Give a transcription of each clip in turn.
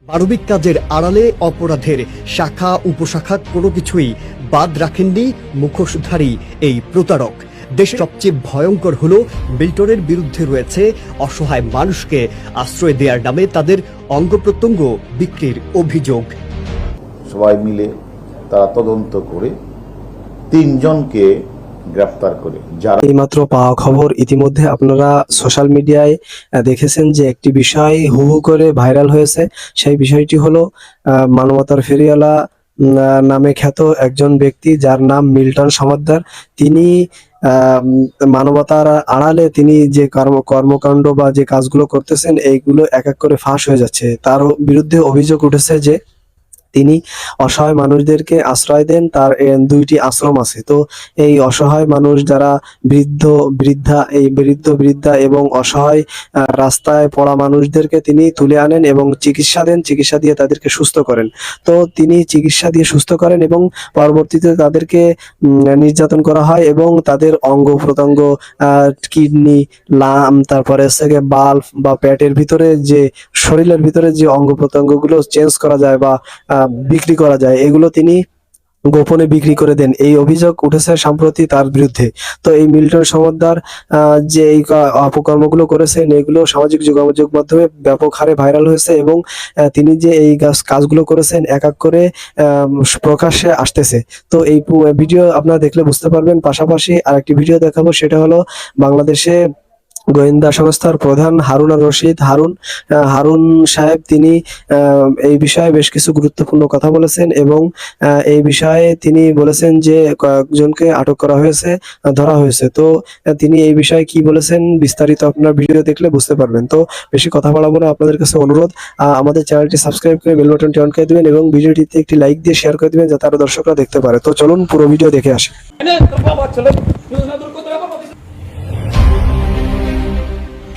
মানবিক কাজের আড়ালে অপরাধের শাখা উপশাখা কোনো কিছুই বাদ রাখেননি মুখোশধারী এই প্রতারক। দেশের সবচেয়ে ভয়ঙ্কর হলো মিল্টনের বিরুদ্ধে রয়েছে অসহায় মানুষকে আশ্রয় দেওয়ার নামে তাদের অঙ্গ প্রত্যঙ্গ বিক্রির অভিযোগ। সবাই মিলে তারা তদন্ত করে 3 জনকে গ্রেফতার করে। এইমাত্র পাওয়া খবর, ইতিমধ্যে আপনারা সোশ্যাল মিডিয়ায় দেখেছেন যে একটি বিষয় হু হু করে ভাইরাল হয়েছে। সেই বিষয়টি হলো মানবতার ফেরিওয়ালা নামে খ্যাত একজন ব্যক্তি, যার নাম মিল্টন সমাদ্দার। তিনি মানবতার আড়ালে তিনি যে কর্মকাণ্ড বা যে কাজগুলো করতেছেন, এইগুলো এক এক করে ফাঁস হয়ে যাচ্ছে। তার বিরুদ্ধে অভিযোগ উঠেছে যে তিনি অসহায় মানুষদেরকে আশ্রয় দেন। তার 2টি আশ্রম আছে। তো এই অসহায় মানুষ যারা বৃদ্ধা এবং অসহায় রাস্তায় পড়া মানুষদেরকে তিনি তুলে আনেন এবং চিকিৎসা দেন, চিকিৎসা দিয়ে তাদেরকে সুস্থ করেন। তো তিনি চিকিৎসা দিয়ে সুস্থ করেন এবং পরবর্তীতে তাদেরকে নির্যাতন করা হয় এবং তাদের অঙ্গ প্রত্যঙ্গ, কিডনি, লাম, তারপরে বাল্ব বা পেটের ভিতরে যে শরীরের ভিতরে যে অঙ্গ প্রত্যঙ্গগুলো চেঞ্জ করা যায় বা বিক্রি করা যায়, এগুলো তিনি গোপনে বিক্রি করে দেন। এই অভিযোগ উঠেছে সম্প্রতি তার বিরুদ্ধে। তো এই মিল্টন সমাদ্দার যে এই অপকর্মগুলো করেছেন, এগুলো সামাজিক যোগাযোগ মাধ্যমে ব্যাপক হারে ভাইরাল হয়েছে এবং তিনি যে এই কাজগুলো করেছেন এক এক করে প্রকাশ্যে আসতেছে। তো এই ভিডিও আপনারা দেখলে বুঝতে পারবেন। পাশাপাশি আরেকটি ভিডিও দেখাবো, সেটা হলো বাংলাদেশে গোয়েন্দা সংস্থার প্রধান হারুন রশিদ হারুন সাহেব। তিনি এই বিষয়ে বেশ কিছু গুরুত্বপূর্ণ কথা বলেছেন এবং এই বিষয়ে তিনি বলেছেন যে কয়েকজনকে আটক করা হয়েছে, ধরা হয়েছে। তো তিনি এই বিষয়ে কি বলেছেন বিস্তারিত আপনার ভিডিও দেখলে বুঝতে পারবেন। তো বেশি কথা বাড়াবো না, আপনাদের কাছে অনুরোধ, আমাদের চ্যানেলটি সাবস্ক্রাইব করে বেল বাটনটি অন করে দিবেন এবং ভিডিওটিতে একটি লাইক দিয়ে শেয়ার করে দিবেন যাতে আরো দর্শকরা দেখতে পারে। তো চলুন পুরো ভিডিও দেখে আসি।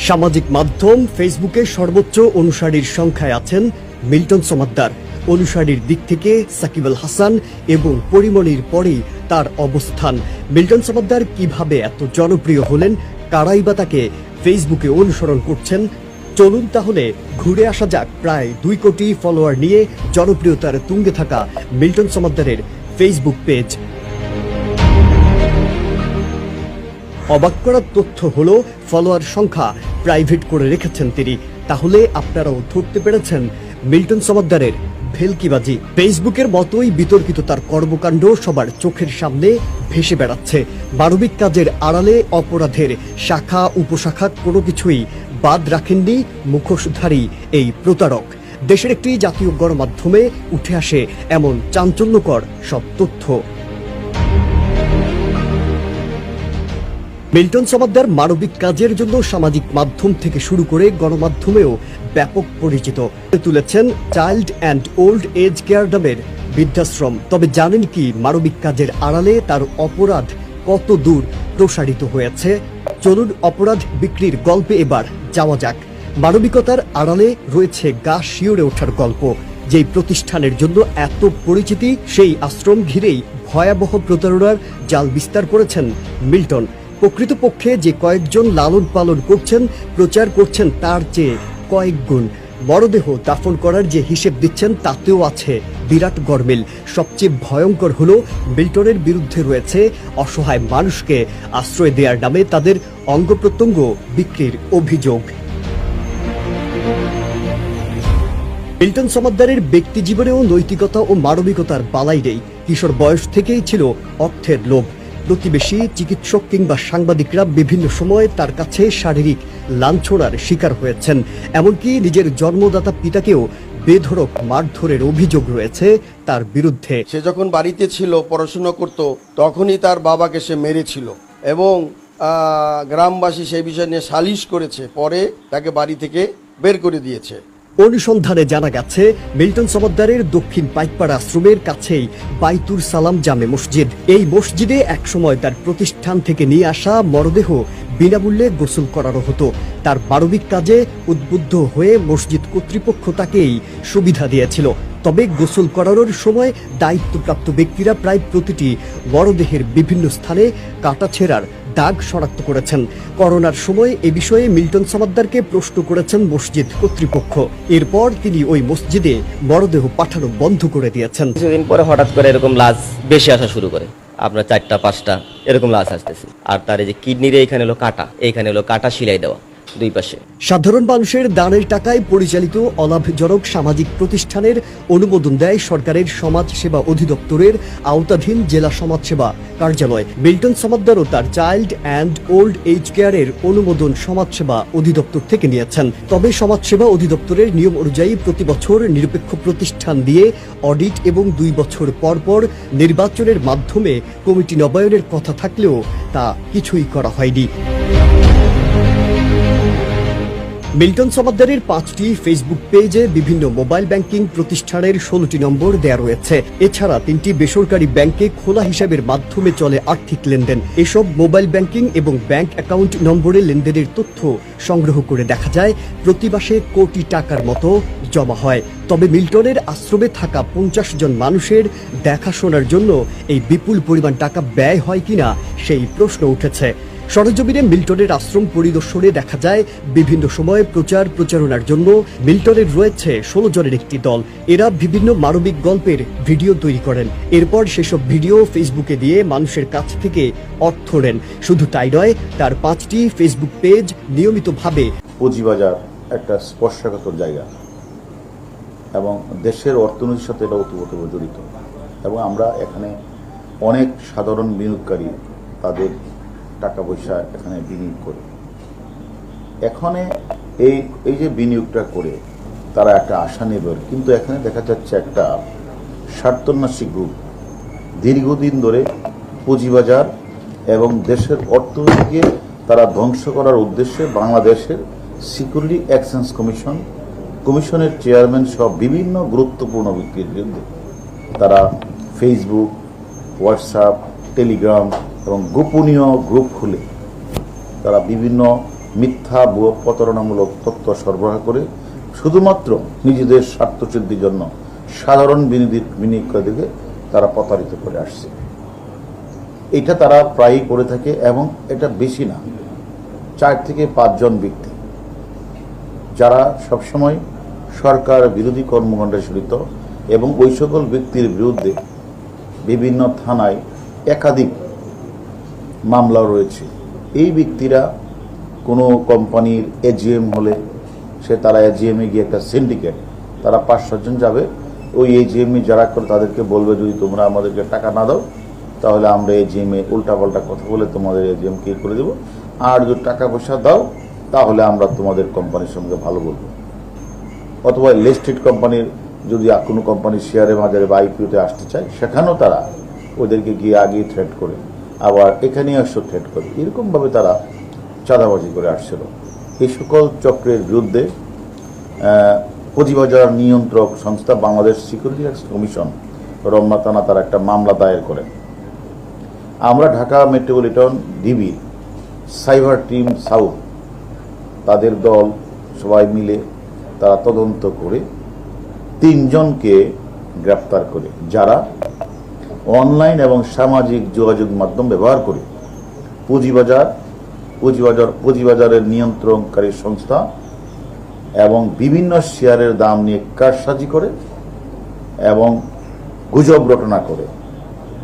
সামাজিক মাধ্যম ফেসবুকে সর্বোচ্চ অনুসারীর সংখ্যায় আছেন মিল্টন সমাদ্দার। অনুসারীর দিক থেকে সাকিব আল হাসান এবং পরিমণির পরেই তার অবস্থান। মিল্টন সমাদ্দার কিভাবে এত জনপ্রিয় হলেন, কারাই বা তাকে ফেসবুকে অনুসরণ করছেন? চলুন তাহলে ঘুরে আসা যাক প্রায় 2 কোটি ফলোয়ার নিয়ে জনপ্রিয়তার তুঙ্গে থাকা মিল্টন সমাদ্দারের ফেসবুক পেজ। অবাক করার তথ্য হলো ফলোয়ার সংখ্যা প্রাইভেট করে রেখেছেন তিনি। তাহলে আপনারাও ধরতে পেরেছেন মিল্টন সমাদ্দারের ভেলকিবাজি। ফেসবুকের মতোই বিতর্কিত তার কর্মকাণ্ড সবার চোখের সামনে ভেসে বেড়াচ্ছে। মানবিক কাজের আড়ালে অপরাধের শাখা উপশাখা কোনো কিছুই বাদ রাখেননি মুখোশধারী এই প্রতারক। দেশের একটি জাতীয় গণমাধ্যমে উঠে আসে এমন চাঞ্চল্যকর সব তথ্য। মিল্টন সমাদ্দার মানবিক কাজের জন্য সামাজিক মাধ্যম থেকে শুরু করে গণমাধ্যমেও ব্যাপক পরিচিত। তুলেছেন child and old age care নামের বৃদ্ধাশ্রম। তবে জানেন কি মানবিক কাজের আড়ালে তার অপরাধ কত দূর প্রসারিত হয়েছে? চলুন অপরাধ বিক্রির গল্পে এবার যাওয়া যাক। মানবিকতার আড়ালে রয়েছে গা শিউরে ওঠার গল্প। যেই প্রতিষ্ঠানের জন্য এত পরিচিতি, সেই আশ্রম ঘিরেই ভয়াবহ প্রতারণার জাল বিস্তার করেছেন মিল্টন। প্রকৃতপক্ষে যে কয়েকজন লালন পালন করছেন, প্রচার করছেন, তার চেয়ে কয়েক গুণ মরদেহ দাফন করার যে হিসেব দিচ্ছেন তাতেও আছে বিরাট গরমিল। সবচেয়ে ভয়ঙ্কর হলো মিল্টনের বিরুদ্ধে রয়েছে অসহায় মানুষকে আশ্রয় দেওয়ার নামে তাদের অঙ্গ প্রত্যঙ্গ বিক্রির অভিযোগ। মিল্টন সমাদ্দারের ব্যক্তি জীবনেও নৈতিকতা ও মানবিকতার বালাই নেই। কিশোর বয়স থেকেই ছিল অর্থের লোভ। প্রতিবেশী, চিকিৎসক কিংবা সাংবাদিকরা বিভিন্ন সময় তার কাছে শারীরিক লাঞ্ছনার শিকার হয়েছেন। এমনকি নিজের জন্মদাতা পিতাকেও বেধড়ক মারধরের অভিযোগ রয়েছে তার বিরুদ্ধে। সে যখন বাড়িতে ছিল, পড়াশোনা করত, তখনই তার বাবাকে সে মেরেছিল এবং গ্রামবাসী সেই বিষয় নিয়ে সালিশ করেছে। পরে তাকে বাড়ি থেকে বের করে দিয়েছে। অনুসন্ধানে জানা গেছে মিল্টন সমাদ্দারের দক্ষিণ পাইকপাড়া আশ্রমের কাছেই বাইতুর সালাম জামে মসজিদ। এই মসজিদে একসময় তার প্রতিষ্ঠান থেকে নিয়ে আসা মরদেহ বিনামূল্যে গোসল করানো হতো। তার মানবিক কাজে উদ্বুদ্ধ হয়ে মসজিদ কর্তৃপক্ষ তাকেই সুবিধা দিয়েছিল। তবে গোসল করানোর সময় দায়িত্বপ্রাপ্ত ব্যক্তিরা প্রায় প্রতিটি মরদেহের বিভিন্ন স্থানে কাটা ছেঁড়ার দাগ শনাক্ত করেছেন। করোনার সময় এ বিষয়ে মিল্টন সামাদ্দারকে প্রশ্ন করেছেন মসজিদ কর্তৃপক্ষ। এরপর তিনি ওই মসজিদে মরদেহ পাঠানো বন্ধ করে দিয়েছেন। কিছুদিন পরে হঠাৎ করে এরকম লাশ বেশি আসা শুরু করে, আপনার 4টা 5টা এরকম লাশ আসতেছে। আর তার এই যে কিডনির এইখানে হলো কাটা, এইখানে হলো কাটা সিলাই দেওয়া দুই পাশে। সাধারণ মানুষের দানের টাকায় পরিচালিত অলাভজনক সামাজিক প্রতিষ্ঠানের অনুমোদন দেয় সরকারের সমাজ সেবা অধিদপ্তরের আওতাধীন জেলা সমাজসেবা কার্যালয়। মিল্টন সামাদ্দারও তার চাইল্ড অ্যান্ড ওল্ড এজ কেয়ারের অনুমোদন সমাজসেবা অধিদপ্তর থেকে নিয়েছেন। তবে সমাজসেবা অধিদপ্তরের নিয়ম অনুযায়ী প্রতি বছর নিরপেক্ষ প্রতিষ্ঠান দিয়ে অডিট এবং 2 বছর পর পর নির্বাচনের মাধ্যমে কমিটি নবায়নের কথা থাকলেও তা কিছুই করা হয়নি। মিল্টন সামাদ্দারের 5টি ফেসবুক পেজে বিভিন্ন মোবাইল ব্যাংকিং প্রতিষ্ঠানের 16টি নম্বর দেয়া রয়েছে। এছাড়া 3টি বেসরকারি ব্যাংকে খোলা হিসাবের মাধ্যমে চলে আর্থিক লেনদেন। এসব মোবাইল ব্যাংকিং এবং ব্যাংক অ্যাকাউন্ট নম্বরে লেনদেনের তথ্য সংগ্রহ করে দেখা যায় প্রতি মাসে কোটি টাকার মতো জমা হয়। তবে মিল্টনের আশ্রমে থাকা 50 জন মানুষের দেখাশোনার জন্য এই বিপুল পরিমাণ টাকা ব্যয় হয় কিনা সেই প্রশ্ন উঠেছে। সরেজমিনে মিল্টনের আশ্রম পরিদর্শনে দেখা যায় বিভিন্ন সময়ে প্রচারণার জন্য মিল্টনের রয়েছে 16 জনের একটি দল। এরা বিভিন্ন মানবিক গল্পের ভিডিও তৈরি করেন। এরপর সেসব ভিডিও ফেসবুকে দিয়ে মানুষের কাছ থেকে অর্থ নেন। শুধু তাই নয়, তার 5টি ফেসবুক পেজ নিয়মিতভাবে পুঁজিবাজার একটা স্পর্শকাতর জায়গা এবং দেশের অর্থনীতির সাথে এটা ওতপ্রোতভাবে জড়িত এবং আমরা এখানে অনেক সাধারণ বিনিয়োগকারী তাদের টাকা পয়সা এখানে বিনিয়োগ করে। এখানে এই যে বিনিয়োগটা করে তারা একটা আশা নেবে, কিন্তু এখানে দেখা যাচ্ছে একটা স্বার্থন্যাসী গ্রুপ দীর্ঘদিন ধরে পুঁজিবাজার এবং দেশের অর্থনীতিকে তারা ধ্বংস করার উদ্দেশ্যে বাংলাদেশের সিকিউরিটি এক্সচেঞ্জ কমিশনের চেয়ারম্যান সহ বিভিন্ন গুরুত্বপূর্ণ ব্যক্তির বিরুদ্ধে তারা ফেসবুক, হোয়াটসঅ্যাপ, টেলিগ্রাম এবং গোপনীয় গ্রুপ খুলে তারা বিভিন্ন মিথ্যা প্রতারণামূলক তথ্য সরবরাহ করে শুধুমাত্র নিজেদের স্বার্থসিদ্ধির জন্য সাধারণ বিনিয়োগকারীদেরকে তারা প্রতারিত করে আসছে। এটা তারা প্রায়ই করে থাকে এবং এটা বেশি না, 4 থেকে 5 জন ব্যক্তি যারা সবসময় সরকার বিরোধী কর্মকাণ্ডে জড়িত এবং ওই সকল ব্যক্তির বিরুদ্ধে বিভিন্ন থানায় একাধিক মামলা রয়েছে। এই ব্যক্তিরা কোনো কোম্পানির এজিএম হলে তারা এজিএমে গিয়ে একটা সিন্ডিকেট, তারা 5-7 জন যাবে, ওই এজিএমে যারা করে তাদেরকে বলবে যদি তোমরা আমাদেরকে টাকা না দাও তাহলে আমরা এজিএমে উল্টাপাল্টা কথা বলে তোমাদের এজিএম কে করে দেবো, আর যদি টাকা পয়সা দাও তাহলে আমরা তোমাদের কোম্পানির সঙ্গে ভালো বলবো। অথবা লিস্টেড কোম্পানির যদি কোনো কোম্পানির শেয়ারে বাজারে বা আইপিওতে আসতে চায় সেখানেও তারা ওদেরকে গিয়ে আগেই থ্রেট করে, আবার এখানে এসে থ্রেট করে। এরকমভাবে তারা চাঁদাবাজি করে আসছিল। এই সকল চক্রের বিরুদ্ধে পুঁজিবাজার নিয়ন্ত্রক সংস্থা Bangladesh security exchange commission Ramna থানা তারা একটা মামলা দায়ের করেন। আমরা ঢাকা মেট্রোপলিটন ডিবির সাইবার টিম সাউথ তাদের দল সবাই মিলে তারা তদন্ত করে 3 জনকে গ্রেফতার করে, যারা অনলাইন এবং সামাজিক যোগাযোগ মাধ্যম ব্যবহার করে পুঁজিবাজারের নিয়ন্ত্রণকারী সংস্থা এবং বিভিন্ন শেয়ারের দাম নিয়ে কারসাজি করে এবং গুজব রটনা করে।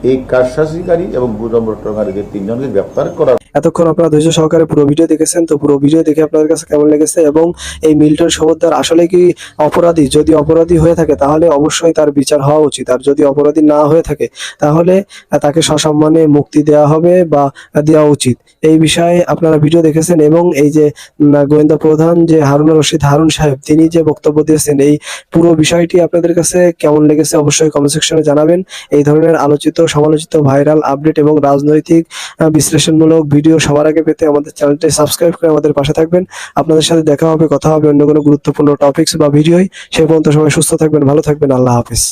এই কারসাজিকারী এবং গুজব রটনাকারীদের 3 জনকে গ্রেফতার করা। এতক্ষণ আপনারা ধৈর্য সহকারে পুরো ভিডিও দেখেছেন। তো পুরো ভিডিও দেখে আপনাদের কাছে কেমন লেগেছে এবং এই মিল্টন সামাদ্দার আসলে কি অপরাধী? যদি অপরাধী হয়ে থাকে তাহলে অবশ্যই তার বিচার হওয়া উচিত, আর যদি অপরাধী না হয়ে থাকে তাহলে তাকে সসম্মানে মুক্তি দেওয়া হবে বা দেওয়া উচিত। এই বিষয়ে আপনারা ভিডিও দেখেছেন এবং এই যে গোয়েন্দা প্রধান যে হারুন রশিদ হারুন সাহেব তিনি যে বক্তব্য দিয়েছেন, এই পুরো বিষয়টি আপনাদের কাছে কেমন লেগেছে অবশ্যই কমেন্ট সেকশনে জানাবেন। এই ধরনের আলোচিত সমালোচিত ভাইরাল আপডেট এবং রাজনৈতিক বিশ্লেষণমূলক ভিডিও সবার আগে পেতে আমাদের চ্যানেলটি সাবস্ক্রাইব করে আমাদের পাশে থাকবেন। আপনাদের সাথে দেখা হবে, কথা হবে অন্য কোনো গুরুত্বপূর্ণ টপিকস বা ভিডিওই। সে পর্যন্ত সবাই সুস্থ থাকবেন, ভালো থাকবেন। আল্লাহ হাফেজ।